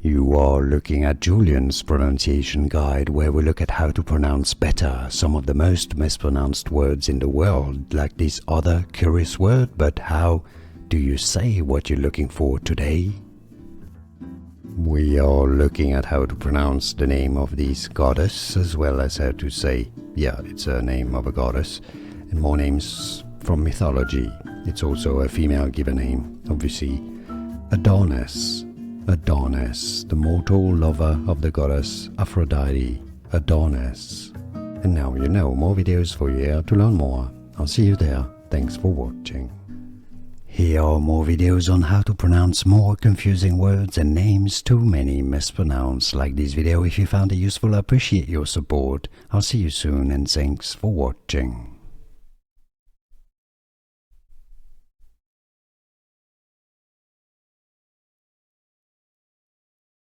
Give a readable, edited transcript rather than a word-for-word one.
You are looking at Julian's pronunciation guide, where we look at how to pronounce better some of the most mispronounced words in the world, like this other curious word. But how do you say what you're looking for today? We are looking at how to pronounce the name of this goddess, as well as how to say, yeah, it's a name of a goddess, and more names from mythology. It's also a female given name, obviously. Adonis. Adonis, the mortal lover of the goddess Aphrodite. Adonis. And now you know, more videos for you here to learn more. I'll see you there. Thanks for watching. Here are more videos on how to pronounce more confusing words and names too many mispronounced. Like this video if you found it useful. I appreciate your support. I'll see you soon and thanks for watching.